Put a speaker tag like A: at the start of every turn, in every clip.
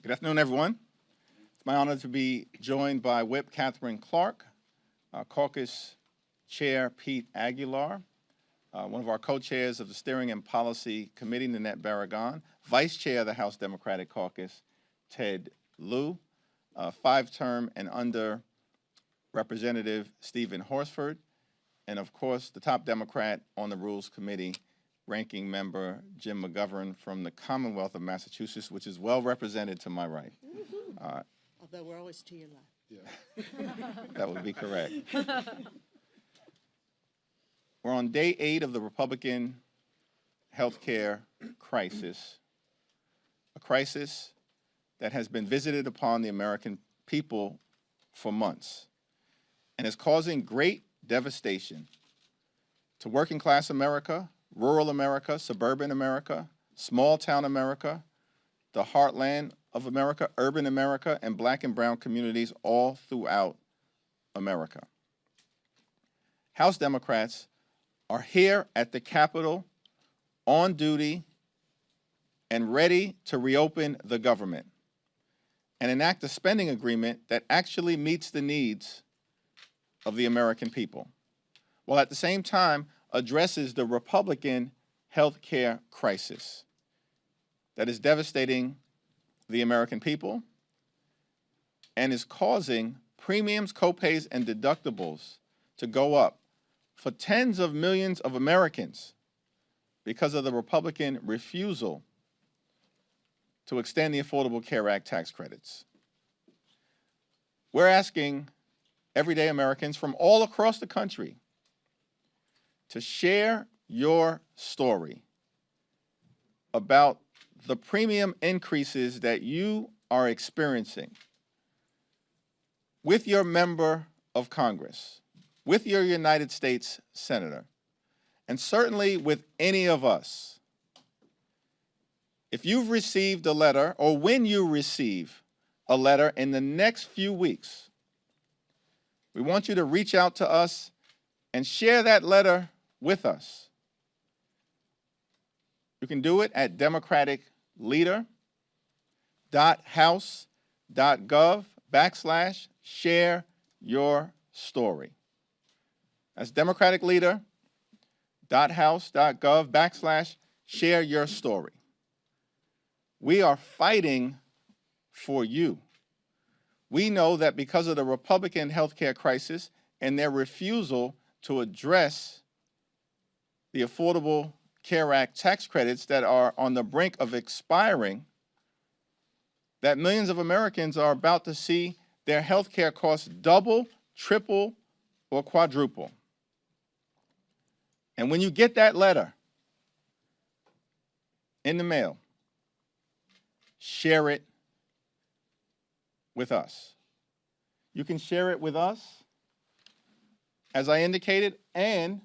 A: Good afternoon, everyone. It's my honor to be joined by Whip Catherine Clark, Caucus Chair Pete Aguilar, one of our co-chairs of the Steering and Policy Committee, Nanette Barragan, Vice Chair of the House Democratic Caucus, Ted Lieu, five-term and under Representative Stephen Horsford, and of course, the top Democrat on the Rules Committee, Ranking Member Jim McGovern from the Commonwealth of Massachusetts, which is well represented to my right.
B: Although we're always to your left.
A: Yeah. That would be correct. We're on day 8 of the Republican healthcare crisis, a crisis that has been visited upon the American people for months and is causing great devastation to working class America, rural America, suburban America, small town America, the heartland of America, urban America, and black and brown communities all throughout America. House Democrats are here at the Capitol on duty and ready to reopen the government and enact a spending agreement that actually meets the needs of the American people, while at the same time addresses the Republican health care crisis that is devastating the American people and is causing premiums, copays, and deductibles to go up for tens of millions of Americans because of the Republican refusal to extend the Affordable Care Act tax credits. We're asking everyday Americans from all across the country to share your story about the premium increases that you are experiencing with your member of Congress, with your United States Senator, and certainly with any of us. If you've received a letter, or when you receive a letter in the next few weeks, we want you to reach out to us and share that letter with us. You can do it at democraticleader.house.gov/share your story. That's democraticleader.house.gov/share your story. We are fighting for you. We know that because of the Republican healthcare crisis and their refusal to address the Affordable Care Act tax credits that are on the brink of expiring, that millions of Americans are about to see their health care costs double, triple, or quadruple. And when you get that letter in the mail, share it with us. You can share it with us, as I indicated, and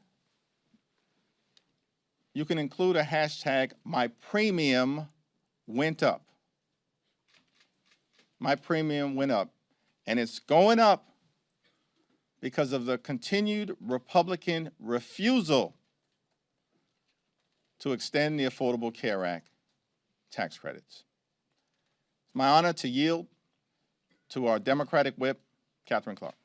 A: you can include a hashtag, my premium went up. My premium went up. And it's going up because of the continued Republican refusal to extend the Affordable Care Act tax credits. It's my honor to yield to our Democratic whip, Catherine Clark.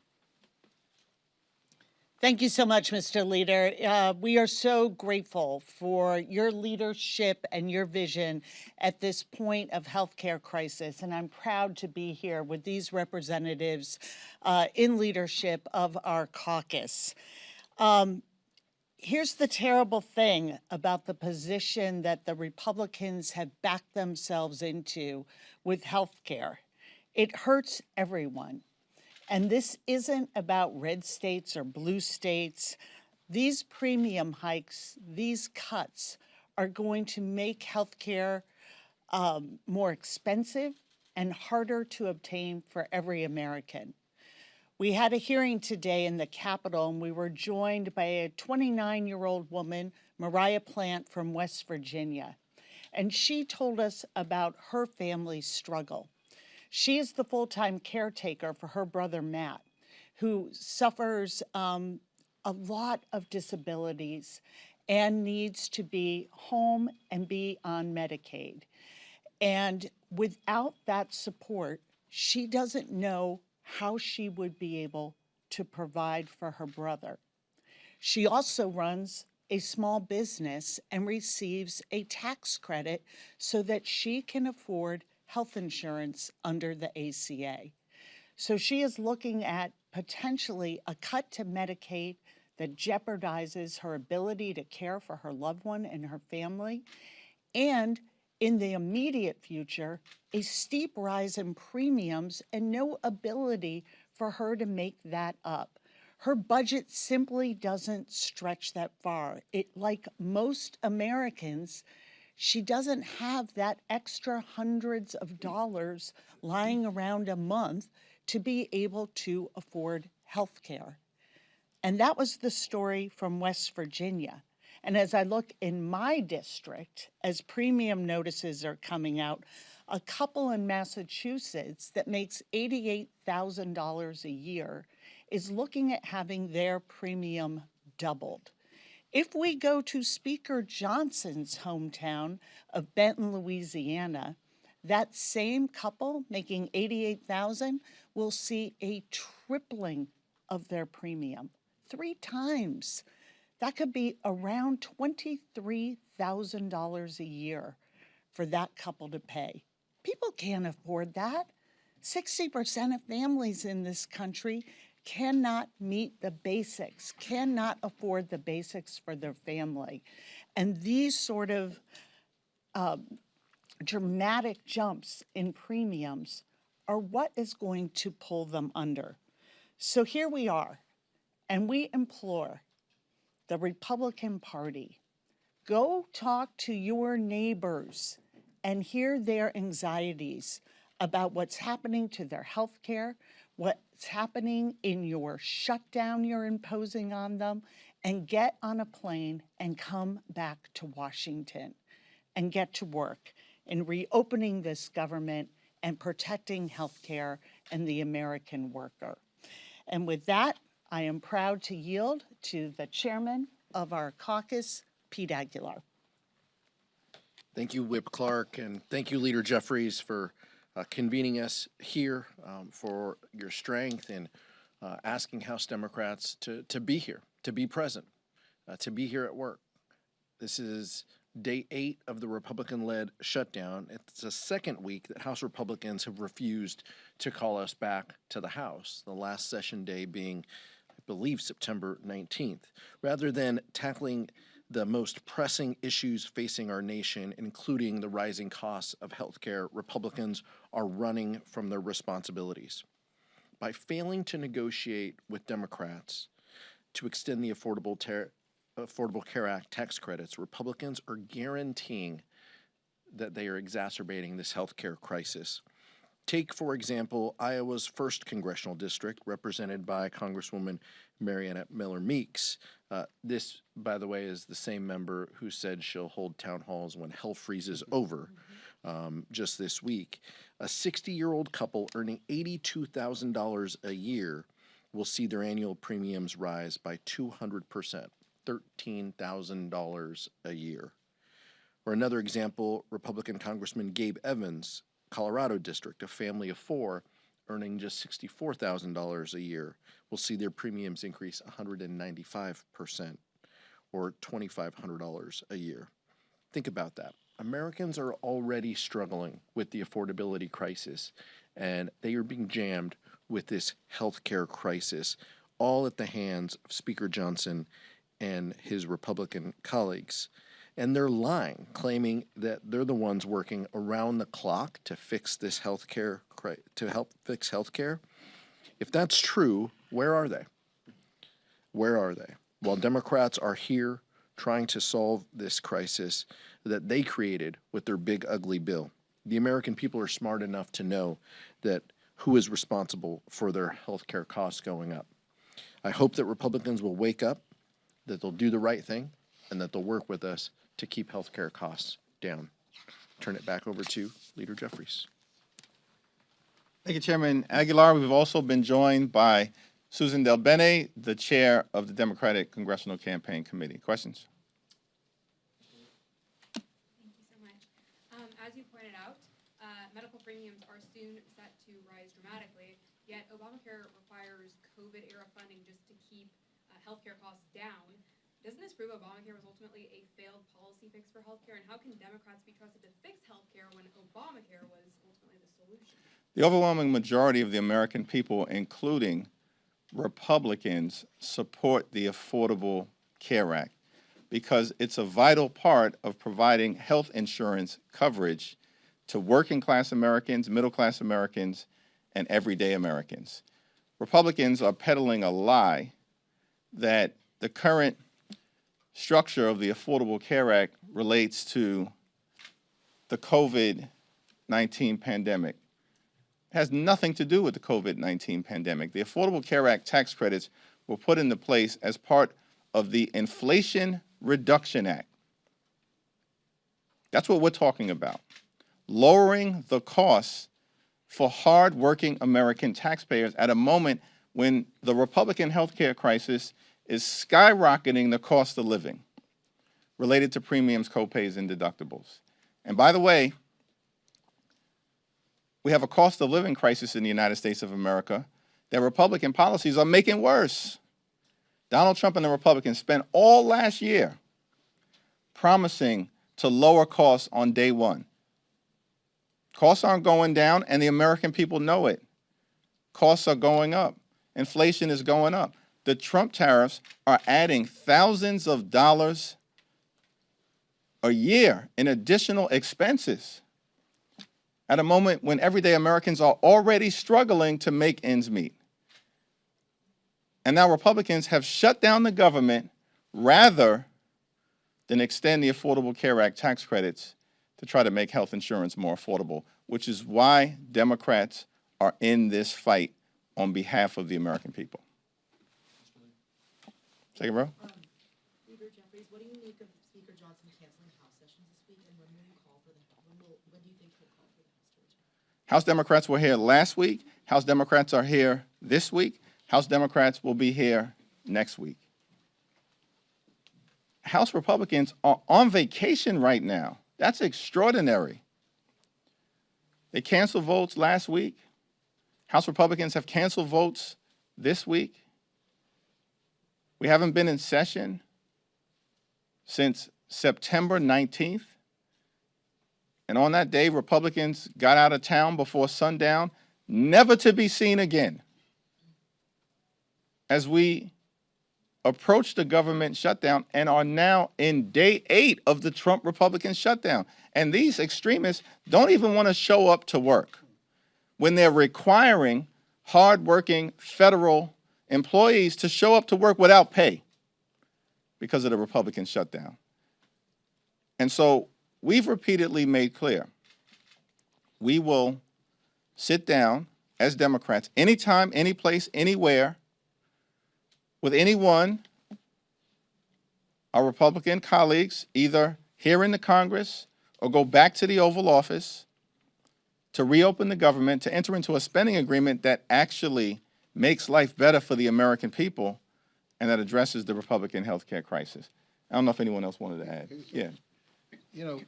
B: Thank you so much, Mr. Leader. We are so grateful for your leadership and your vision at this point of healthcare crisis, and I'm proud to be here with these representatives in leadership of our caucus. Here's the terrible thing about the position that the Republicans have backed themselves into with healthcare. It hurts everyone. And this isn't about red states or blue states. These premium hikes, these cuts, are going to make healthcare more expensive and harder to obtain for every American. We had a hearing today in the Capitol, and we were joined by a 29-year-old woman, Mariah Plant from West Virginia. And she told us about her family's struggle. She is the full-time caretaker for her brother, Matt, who suffers a lot of disabilities and needs to be home and be on Medicaid. And without that support, she doesn't know how she would be able to provide for her brother. She also runs a small business and receives a tax credit so that she can afford health insurance under the ACA. So she is looking at potentially a cut to Medicaid that jeopardizes her ability to care for her loved one and her family, and in the immediate future, a steep rise in premiums and no ability for her to make that up. Her budget simply doesn't stretch that far. Like most Americans, she doesn't have that extra hundreds of dollars lying around a month to be able to afford health care. And that was the story from West Virginia. And as I look in my district, as premium notices are coming out, a couple in Massachusetts that makes $88,000 a year is looking at having their premium doubled. If we go to Speaker Johnson's hometown of Benton, Louisiana, that same couple making $88,000 will see a tripling of their premium, 3 times. That could be around $23,000 a year for that couple to pay. People can't afford that. 60% of families in this country cannot meet the basics, cannot afford the basics for their family. And these sort of dramatic jumps in premiums are what is going to pull them under. So here we are, and we implore the Republican Party, go talk to your neighbors and hear their anxieties about what's happening to their health care, what's happening in your shutdown you're imposing on them, and get on a plane and come back to Washington and get to work in reopening this government and protecting health care and the American worker. And with that, I am proud to yield to the chairman of our caucus, Pete Aguilar.
C: Thank you, Whip Clark, and thank you, Leader Jeffries, for convening us here, for your strength in asking House Democrats to be here, to be present, to be here at work. This is day 8 of the Republican-led shutdown. It's the second week that House Republicans have refused to call us back to the House, the last session day being, I believe, September 19th. Rather than tackling the most pressing issues facing our nation, including the rising costs of healthcare, Republicans are running from their responsibilities. By failing to negotiate with Democrats to extend the Affordable Care Act tax credits, Republicans are guaranteeing that they are exacerbating this healthcare crisis. Take, for example, Iowa's 1st congressional district, represented by Congresswoman Mariannette Miller Meeks. This, by the way, is the same member who said she'll hold town halls when hell freezes over just this week. A 60-year-old couple earning $82,000 a year will see their annual premiums rise by 200%, $13,000 a year. Or another example, Republican Congressman Gabe Evans, Colorado district, a family of 4 earning just $64,000 a year will see their premiums increase 195%, or $2,500 a year. Think about that. Americans are already struggling with the affordability crisis, and they are being jammed with this healthcare crisis, all at the hands of Speaker Johnson and his Republican colleagues. And they're lying, claiming that they're the ones working around the clock to fix this healthcare, to help fix healthcare. If that's true, where are they? Where are they? While Democrats are here trying to solve this crisis that they created with their big ugly bill, the American people are smart enough to know that who is responsible for their healthcare costs going up. I hope that Republicans will wake up, that they'll do the right thing, and that they'll work with us to keep healthcare costs down. Turn it back over to Leader Jeffries.
A: Thank you, Chairman Aguilar. We've also been joined by Susan Del Bene, the chair of the Democratic Congressional Campaign Committee. Questions?
D: Thank you so much. As you pointed out, medical premiums are soon set to rise dramatically, yet Obamacare requires COVID-era funding just to keep healthcare costs down. Doesn't this prove Obamacare was ultimately a failed policy fix for healthcare? And how can Democrats be trusted to fix healthcare when Obamacare was ultimately the solution?
A: The overwhelming majority of the American people, including Republicans, support the Affordable Care Act because it's a vital part of providing health insurance coverage to working class Americans, middle class Americans, and everyday Americans. Republicans are peddling a lie that the current structure of the Affordable Care Act relates to the COVID-19 pandemic. It has nothing to do with the COVID-19 pandemic. The Affordable Care Act tax credits were put into place as part of the Inflation Reduction Act. That's what we're talking about. Lowering the costs for hard-working American taxpayers at a moment when the Republican healthcare crisis is skyrocketing the cost of living related to premiums, copays, and deductibles. And by the way, we have a cost of living crisis in the United States of America that Republican policies are making worse. Donald Trump and the Republicans spent all last year promising to lower costs on day one. Costs aren't going down, and the American people know it. Costs are going up. Inflation is going up. The Trump tariffs are adding thousands of dollars a year in additional expenses at a moment when everyday Americans are already struggling to make ends meet. And now Republicans have shut down the government rather than extend the Affordable Care Act tax credits to try to make health insurance more affordable, which is why Democrats are in this fight on behalf of the American people. Second row.
E: Leader Jeffries, what do you make of Speaker Johnson canceling House sessions this week, and when do you think he'll call for the House to return?
A: House Democrats were here last week. House Democrats are here this week. House Democrats will be here next week. House Republicans are on vacation right now. That's extraordinary. They canceled votes last week. House Republicans have canceled votes this week. We haven't been in session since September 19th. And on that day, Republicans got out of town before sundown, never to be seen again. As we approach the government shutdown and are now in day 8 of the Trump Republican shutdown. And these extremists don't even want to show up to work when they're requiring hardworking federal employees to show up to work without pay because of the Republican shutdown. And so we've repeatedly made clear we will sit down as Democrats anytime, any place, anywhere with anyone, our Republican colleagues, either here in the Congress or go back to the Oval Office to reopen the government, to enter into a spending agreement that actually makes life better for the American people and that addresses the Republican health care crisis. I don't know if anyone else wanted to add. Yeah.
F: You know,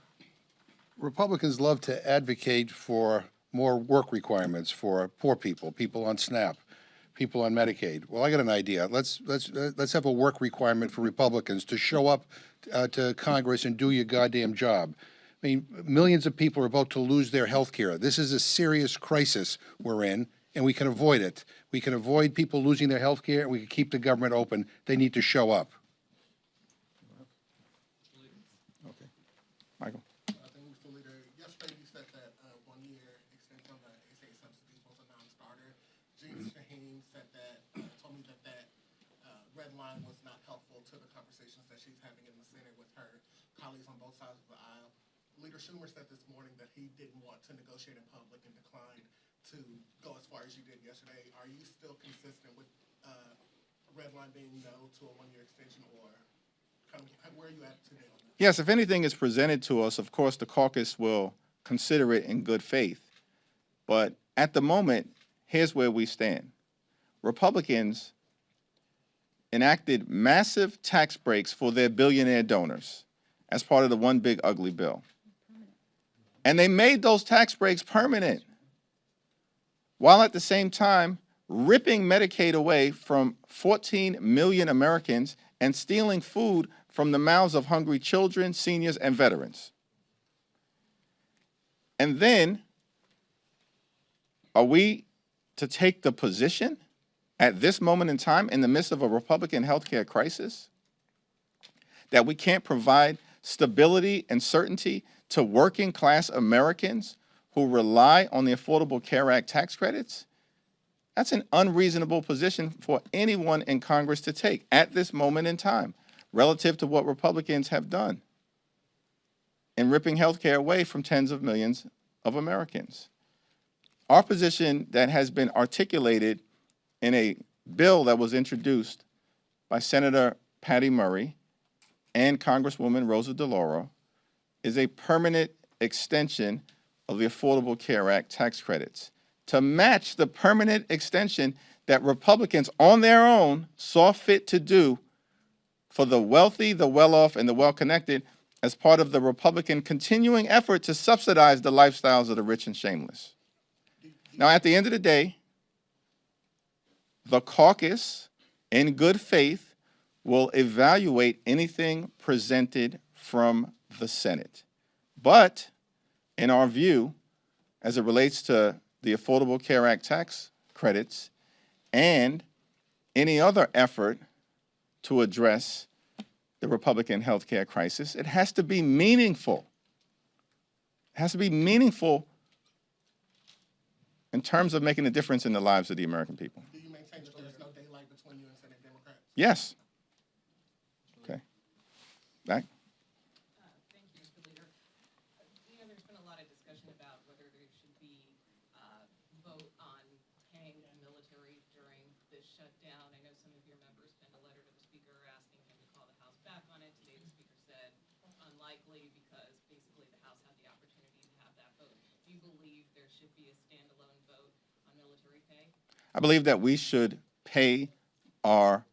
F: Republicans love to advocate for more work requirements for poor people, people on SNAP, people on Medicaid. Well, I got an idea. Let's have a work requirement for Republicans to show up to Congress and do your goddamn job. I mean, millions of people are about to lose their health care. This is a serious crisis we're in, and we can avoid it. We can avoid people losing their health care, and we can keep the government open. They need to show up.
A: Okay. Michael.
G: Thank you, Mr. Leader. Yesterday, you said that 1-year extension on the ACA subsidies was a non-starter. James Shaheen said that, told me that red line was not helpful to the conversations that she's having in the Senate with her colleagues on both sides of the aisle. Leader Schumer said this morning that he didn't want to negotiate in public and declined to go as far as you did yesterday. Are you still consistent with red line being no to a 1-year extension, or kind of where are you at today on that?
A: Yes, if anything is presented to us, of course, the caucus will consider it in good faith. But at the moment, here's where we stand. Republicans enacted massive tax breaks for their billionaire donors as part of the One Big Ugly Bill. And they made those tax breaks permanent, while at the same time ripping Medicaid away from 14 million Americans and stealing food from the mouths of hungry children, seniors, and veterans. And then, are we to take the position at this moment in time, in the midst of a Republican healthcare crisis, that we can't provide stability and certainty to working class Americans who rely on the Affordable Care Act tax credits? That's an unreasonable position for anyone in Congress to take at this moment in time, relative to what Republicans have done in ripping health care away from tens of millions of Americans. Our position that has been articulated in a bill that was introduced by Senator Patty Murray and Congresswoman Rosa DeLauro is a permanent extension of the Affordable Care Act tax credits to match the permanent extension that Republicans on their own saw fit to do for the wealthy, the well-off, and the well-connected as part of the Republican continuing effort to subsidize the lifestyles of the rich and shameless. Now, at the end of the day, the caucus, in good faith, will evaluate anything presented from the Senate. But, in our view, as it relates to the Affordable Care Act tax credits and any other effort to address the Republican health care crisis, it has to be meaningful. It has to be meaningful in terms of making a difference in the lives of the American people.
G: Do you maintain that there's no daylight between you and Senate Democrats?
A: Yes. Okay. Back.
H: Thank you, Mr. Leader. You know, there's been a lot of discussion about whether there should be a vote on paying the military during this shutdown. I know some of your members penned a letter to the Speaker asking him to call the House back on it. Today the Speaker said unlikely because basically the House had the opportunity to have that vote. Do you believe there should be a standalone vote on military pay?
A: I believe that we should pay our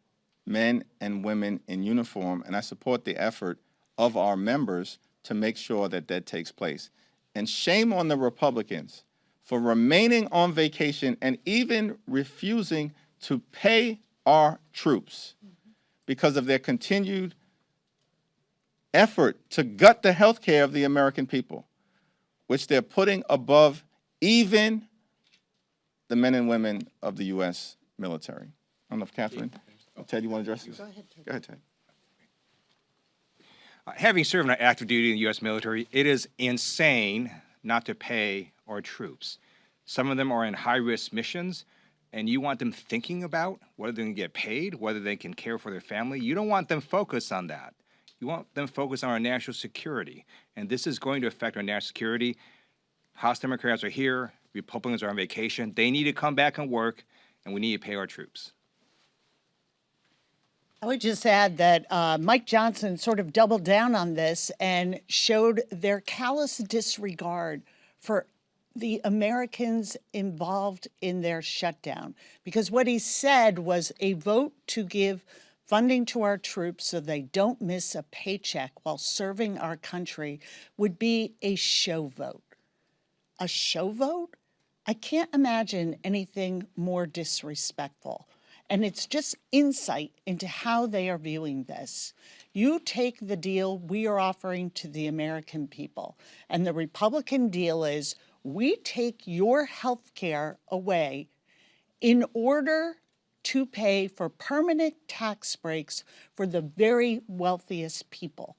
A: men and women in uniform, and I support the effort of our members to make sure that that takes place. And shame on the Republicans for remaining on vacation and even refusing to pay our troops because of their continued effort to gut the health care of the American people, which they're putting above even the men and women of the U.S. military. I don't know if Catherine, Ted, you want to address this? Go ahead, Ted.
I: Having served on active duty in the U.S. military, it is insane not to pay our troops. Some of them are in high-risk missions, and you want them thinking about whether they can get paid, whether they can care for their family. You don't want them focused on that. You want them focused on our national security, and this is going to affect our national security. House Democrats are here. Republicans are on vacation. They need to come back and work, and we need to pay our troops.
B: I would just add that Mike Johnson sort of doubled down on this and showed their callous disregard for the Americans involved in their shutdown. Because what he said was a vote to give funding to our troops so they don't miss a paycheck while serving our country would be a show vote. A show vote? I can't imagine anything more disrespectful. And it's just insight into how they are viewing this. You take the deal we are offering to the American people, and the Republican deal is we take your health care away in order to pay for permanent tax breaks for the very wealthiest people.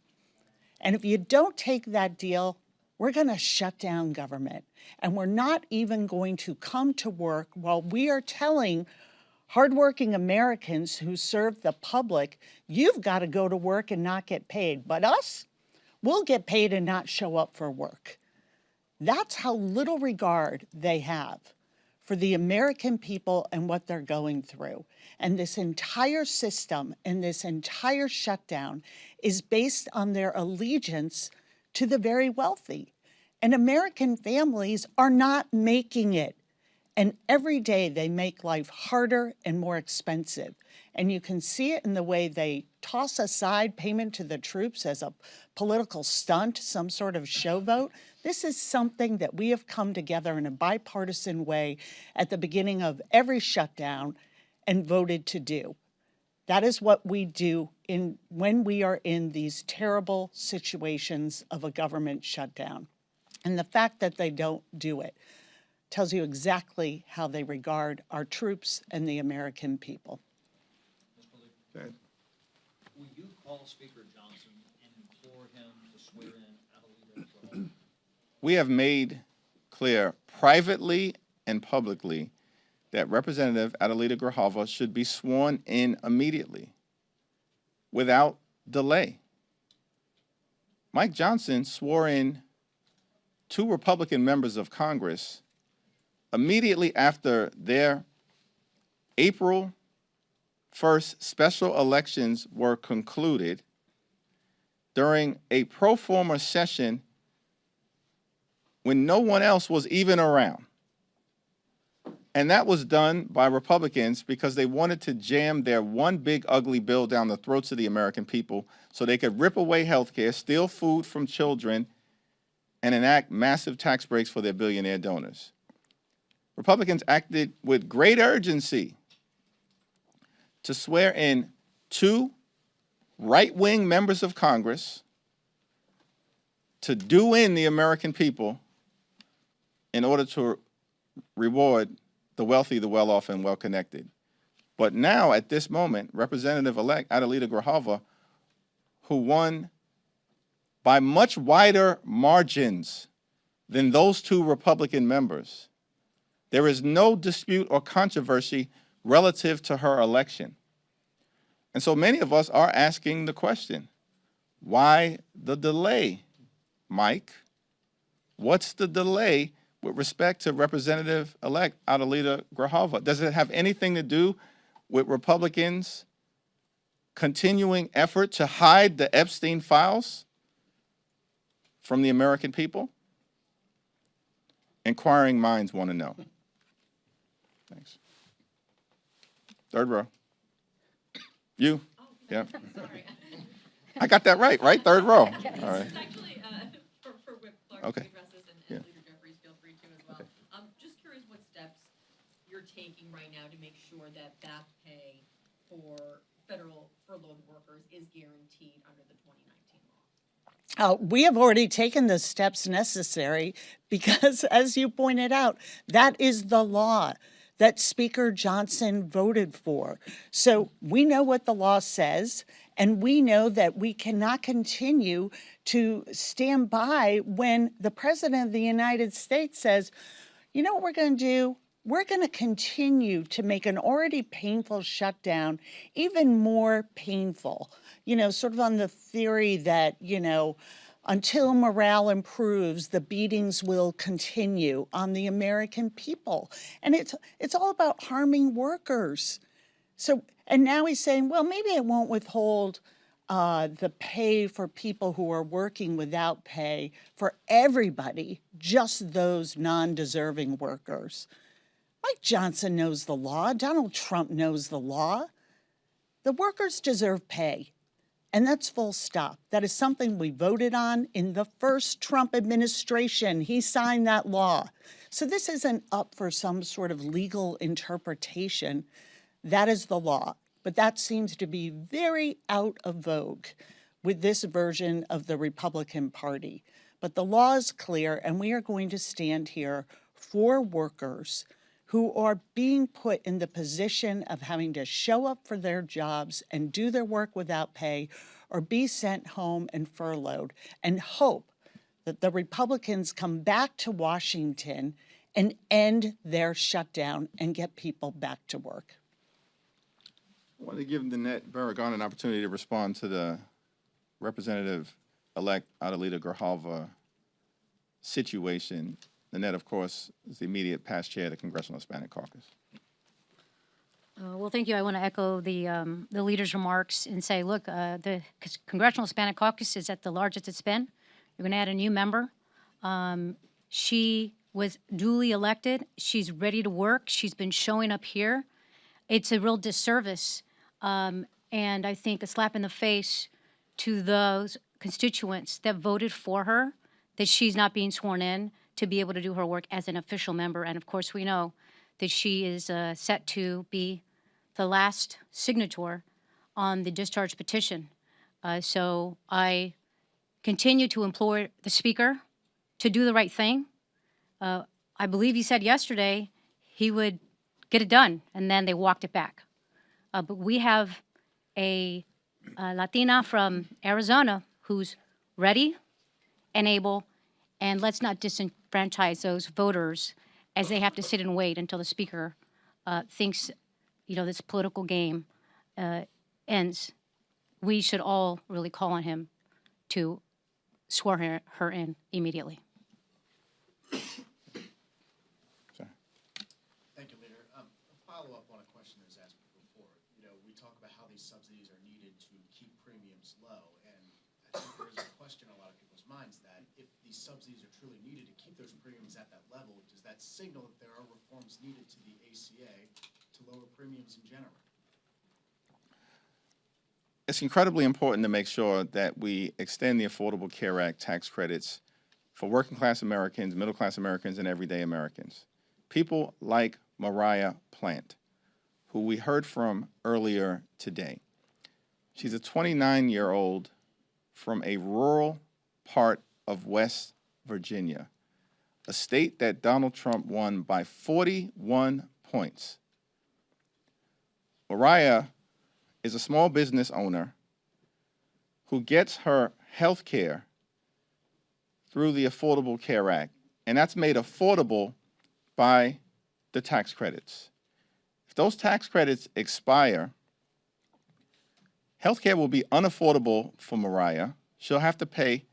B: And if you don't take that deal, we're going to shut down government. And we're not even going to come to work while we are telling hardworking Americans who serve the public, you've got to go to work and not get paid. But us, we'll get paid and not show up for work. That's how little regard they have for the American people and what they're going through. And this entire system and this entire shutdown is based on their allegiance to the very wealthy. And American families are not making it. And every day they make life harder and more expensive. And you can see it in the way they toss aside payment to the troops as a political stunt, some sort of show vote. This is something that we have come together in a bipartisan way at the beginning of every shutdown and voted to do. That is what we do when we are in these terrible situations of a government shutdown. And the fact that they don't do it tells you exactly how they regard our troops and the American people.
A: Okay.
J: Will you call Speaker Johnson and implore him to swear in Adelita Grijalva?
A: We have made clear privately and publicly that Representative Adelita Grijalva should be sworn in immediately, without delay. Mike Johnson swore in 2 Republican members of Congress immediately after their April 1st special elections were concluded during a pro forma session when no one else was even around. And that was done by Republicans because they wanted to jam their one big ugly bill down the throats of the American people so they could rip away health care, steal food from children, and enact massive tax breaks for their billionaire donors. Republicans acted with great urgency to swear in 2 right-wing members of Congress to do in the American people in order to reward the wealthy, the well-off, and well-connected. But now, at this moment, Representative-elect Adelita Grijalva, who won by much wider margins than those 2 Republican members, there is no dispute or controversy relative to her election. And so many of us are asking the question, why the delay, Mike? What's the delay with respect to Representative-elect Adelita Grijalva? Does it have anything to do with Republicans' continuing effort to hide the Epstein files from the American people? Inquiring minds want to know. Thanks. 3rd row. You?
H: Oh,
A: Yeah.
H: sorry.
A: I got that right? 3rd row. All right.
H: This is actually for Whip Clark
A: Okay.
H: to address this, and
A: Yeah.
H: Leader Jeffries, feel free to as well. Just curious what steps you're taking right now to make sure that back pay for federal furloughed workers is guaranteed under the 2019 law.
B: We have already taken the steps necessary because, as you pointed out, that is the law that Speaker Johnson voted for. So we know what the law says, and we know that we cannot continue to stand by when the President of the United States says, you know what we're going to do? We're going to continue to make an already painful shutdown even more painful, sort of on the theory that, until morale improves, the beatings will continue on the American people. And it's all about harming workers. So, and now he's saying, well, maybe it won't withhold the pay for people who are working without pay for everybody, just those non-deserving workers. Mike Johnson knows the law. Donald Trump knows the law. The workers deserve pay. And that's full stop. That is something we voted on in the first Trump administration. He signed that law. So this isn't up for some sort of legal interpretation. That is the law. But that seems to be very out of vogue with this version of the Republican Party. But the law is clear, and we are going to stand here for workers who are being put in the position of having to show up for their jobs and do their work without pay or be sent home and furloughed, and hope that the Republicans come back to Washington and end their shutdown and get people back to work.
A: I want to give Nanette Barragan an opportunity to respond to the Representative-elect Adelita Grijalva situation. Nanette, of course, is the immediate past chair of the Congressional Hispanic Caucus.
K: Well, thank you. I want to echo the leader's remarks and say, look, the Congressional Hispanic Caucus is at the largest it's been. You're going to add a new member. She was duly elected. She's ready to work. She's been showing up here. It's a real disservice, and I think a slap in the face to those constituents that voted for her, that she's not being sworn in to be able to do her work as an official member. And of course, we know that she is set to be the last signator on the discharge petition. So I continue to implore the Speaker to do the right thing. I believe he said yesterday he would get it done, and then they walked it back. But we have a Latina from Arizona who's ready and able, and let's not disenfranchise those voters as they have to sit and wait until the Speaker thinks, this political game ends. We should all really call on him to swear her in immediately.
C: Thank you, Leader. A follow-up on a question that was asked before. We talk about how these subsidies are needed to keep premiums low, and I think there is a question in a lot of people's minds that if these subsidies are truly needed to keep those premiums at that level, does that signal that there are reforms needed to the ACA to lower premiums in general?
A: It's incredibly important to make sure that we extend the Affordable Care Act tax credits for working class Americans, middle class Americans, and everyday Americans. People like Mariah Plant, who we heard from earlier today. She's a 29-year-old from a rural part of West Virginia, a state that Donald Trump won by 41 points. Mariah is a small business owner who gets her health care through the Affordable Care Act, and that's made affordable by the tax credits. If those tax credits expire, health care will be unaffordable for Mariah. She'll have to pay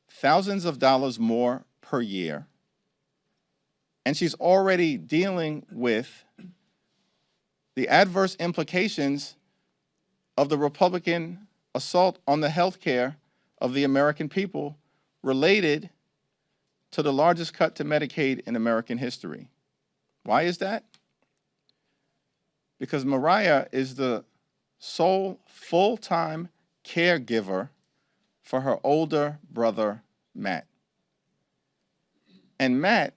A: thousands of dollars more per year, and she's already dealing with the adverse implications of the Republican assault on the health care of the American people related to the largest cut to Medicaid in American history. Why is that? Because Mariah is the sole full-time caregiver for her older brother, Matt. And Matt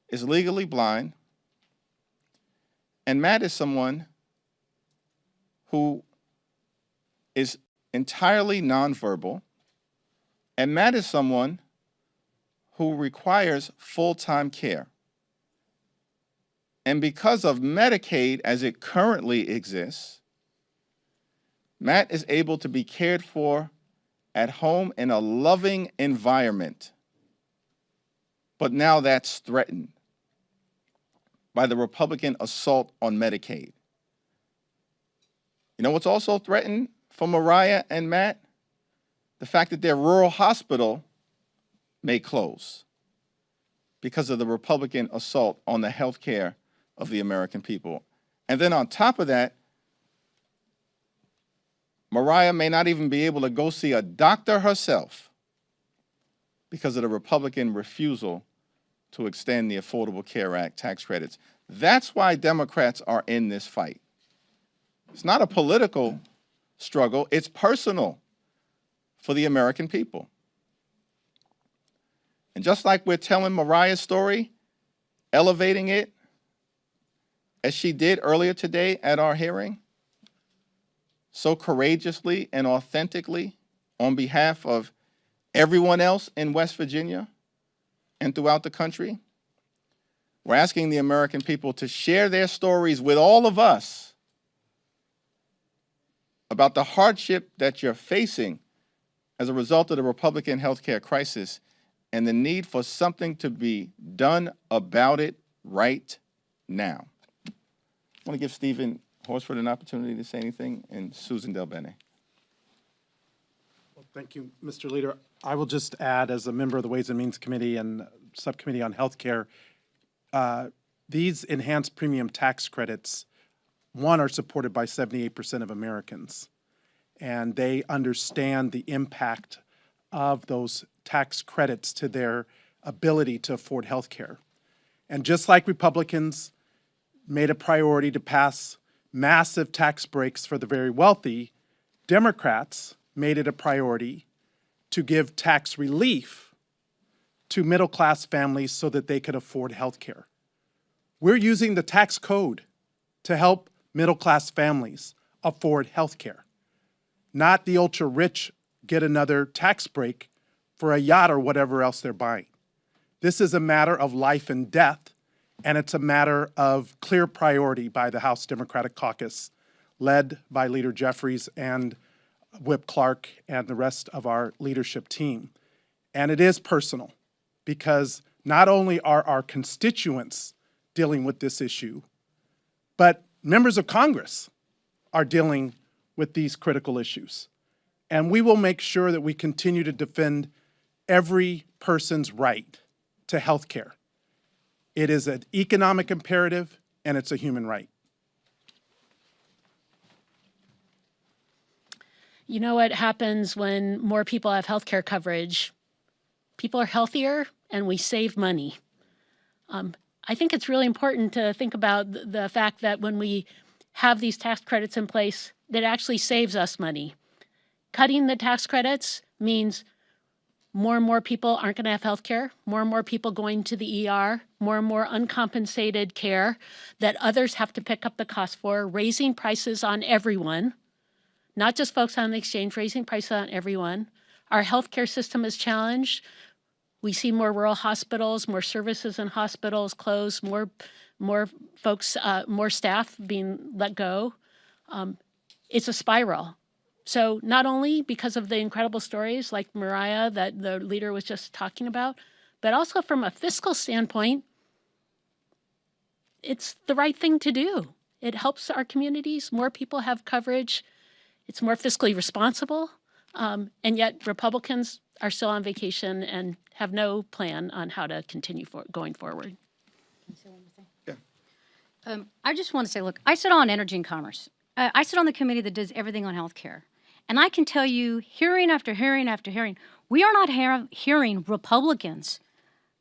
A: is legally blind, and Matt is someone who is entirely nonverbal, and Matt is someone who requires full-time care. And because of Medicaid as it currently exists, Matt is able to be cared for at home in a loving environment. But now that's threatened by the Republican assault on Medicaid. You know what's also threatened for Mariah and Matt? The fact that their rural hospital may close because of the Republican assault on the health care of the American people. And then on top of that, Mariah may not even be able to go see a doctor herself because of the Republican refusal to extend the Affordable Care Act tax credits. That's why Democrats are in this fight. It's not a political struggle, it's personal for the American people. And just like we're telling Mariah's story, elevating it, as she did earlier today at our hearing, so courageously and authentically on behalf of everyone else in West Virginia and throughout the country, we're asking the American people to share their stories with all of us about the hardship that you're facing as a result of the Republican healthcare crisis and the need for something to be done about it right now. I want to give Stephen Horsford an opportunity to say anything, and Susan Del Bene.
L: Well, thank you, Mr. Leader. I will just add, as a member of the Ways and Means Committee and Subcommittee on Healthcare, these enhanced premium tax credits, one, are supported by 78% of Americans, and they understand the impact of those tax credits to their ability to afford health care. And just like Republicans made a priority to pass massive tax breaks for the very wealthy, Democrats made it a priority to give tax relief to middle-class families so that they could afford health care. We're using the tax code to help middle-class families afford health care, not the ultra-rich get another tax break for a yacht or whatever else they're buying. This is a matter of life and death, and it's a matter of clear priority by the House Democratic Caucus, led by Leader Jeffries and Whip Clark and the rest of our leadership team. And it is personal, because not only are our constituents dealing with this issue, but members of Congress are dealing with these critical issues. And we will make sure that we continue to defend every person's right to health care. It is an economic imperative, and it's a human right.
M: You know what happens when more people have health care coverage? People are healthier, and we save money. I think it's really important to think about the fact that when we have these tax credits in place, that actually saves us money. Cutting the tax credits means more and more people aren't going to have health care, more and more people going to the ER, more and more uncompensated care that others have to pick up the cost for, raising prices on everyone, not just folks on the exchange, raising prices on everyone. Our healthcare system is challenged. We see more rural hospitals, more services in hospitals closed, more folks, more staff being let go. It's a spiral. So not only because of the incredible stories like Mariah that the leader was just talking about, but also from a fiscal standpoint, it's the right thing to do. It helps our communities. More people have coverage. It's more fiscally responsible. And yet Republicans are still on vacation and have no plan on how to continue going forward.
K: I just want to say, look, I sit on Energy and Commerce. I sit on the committee that does everything on healthcare. And I can tell you, hearing after hearing after hearing, we are not hearing Republicans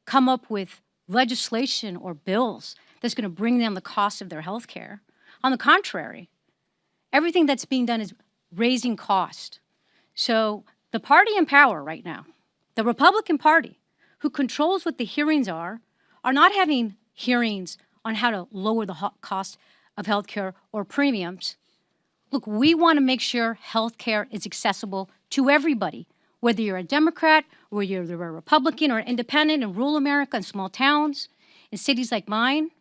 K: come up with legislation or bills that's going to bring down the cost of their health care. On the contrary, everything that's being done is raising cost. So the party in power right now, the Republican Party, who controls what the hearings are not having hearings on how to lower the cost of health care or premiums. Look, we want to make sure health care is accessible to everybody, whether you're a Democrat, or you're a Republican or independent in rural America, in small towns, in cities like mine.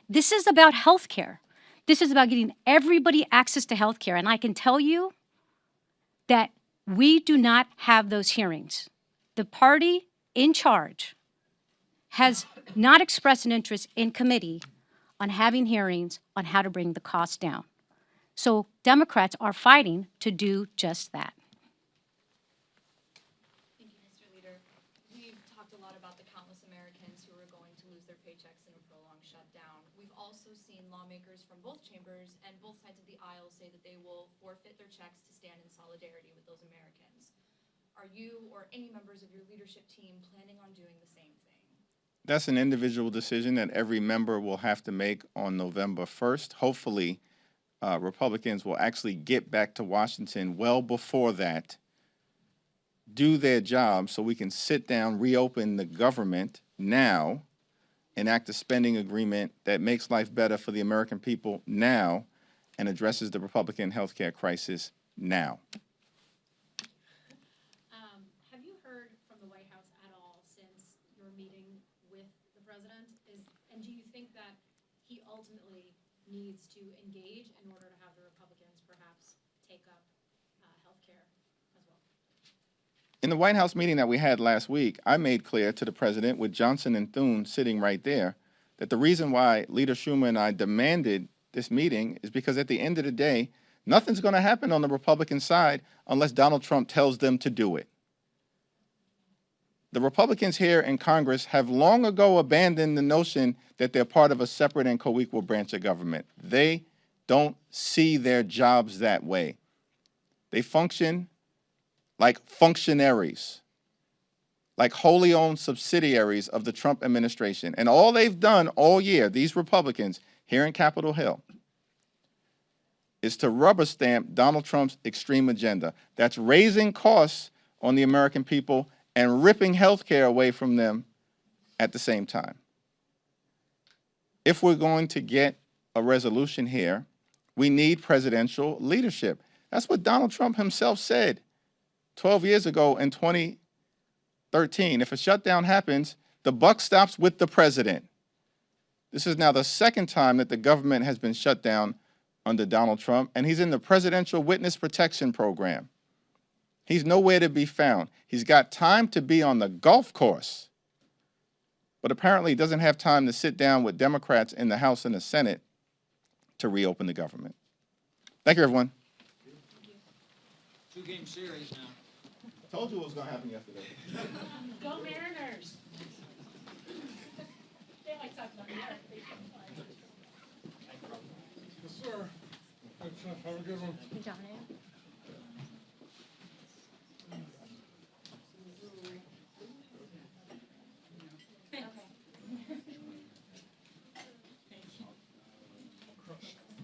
K: This is about health care. This is about getting everybody access to health care. And I can tell you that we do not have those hearings. The party in charge has not expressed an interest in committee on having hearings on how to bring the cost down. So Democrats are fighting to do just that.
D: Thank you, Mr. Leader. We've talked a lot about the countless Americans who are going to lose their paychecks in a prolonged shutdown. We've also seen lawmakers from both chambers and both sides of the aisle say that they will forfeit their checks to stand in solidarity with those Americans. Are you or any members of your leadership team planning on doing the same thing?
A: That's an individual decision that every member will have to make on November 1st. Hopefully, Republicans will actually get back to Washington well before that, do their job so we can sit down, reopen the government now, enact a spending agreement that makes life better for the American people now and addresses the Republican health care crisis now.
D: Have you heard from the White House at all since your meeting with the president? And do you think that he ultimately needs to engage in order to have the Republicans perhaps take up health care as well?
A: In the White House meeting that we had last week, I made clear to the president, with Johnson and Thune sitting right there, that the reason why Leader Schumer and I demanded this meeting is because at the end of the day, nothing's going to happen on the Republican side unless Donald Trump tells them to do it. The Republicans here in Congress have long ago abandoned the notion that they're part of a separate and co-equal branch of government. They don't see their jobs that way. They function like functionaries, like wholly owned subsidiaries of the Trump administration. And all they've done all year, these Republicans here in Capitol Hill, is to rubber stamp Donald Trump's extreme agenda. That's raising costs on the American people and ripping health care away from them at the same time. If we're going to get a resolution here, we need presidential leadership. That's what Donald Trump himself said 12 years ago in 2013. If a shutdown happens, the buck stops with the president. This is now the second time that the government has been shut down under Donald Trump, and he's in the Presidential Witness Protection Program. He's nowhere to be found. He's got time to be on the golf course, but apparently doesn't have time to sit down with Democrats in the House and the Senate to reopen the government. Thank you, everyone.
J: Two-game series now.
A: I told you what was going to happen yesterday.
M: Go Mariners! They like talking about that.
G: Yes, sir. Have a good one.
K: John,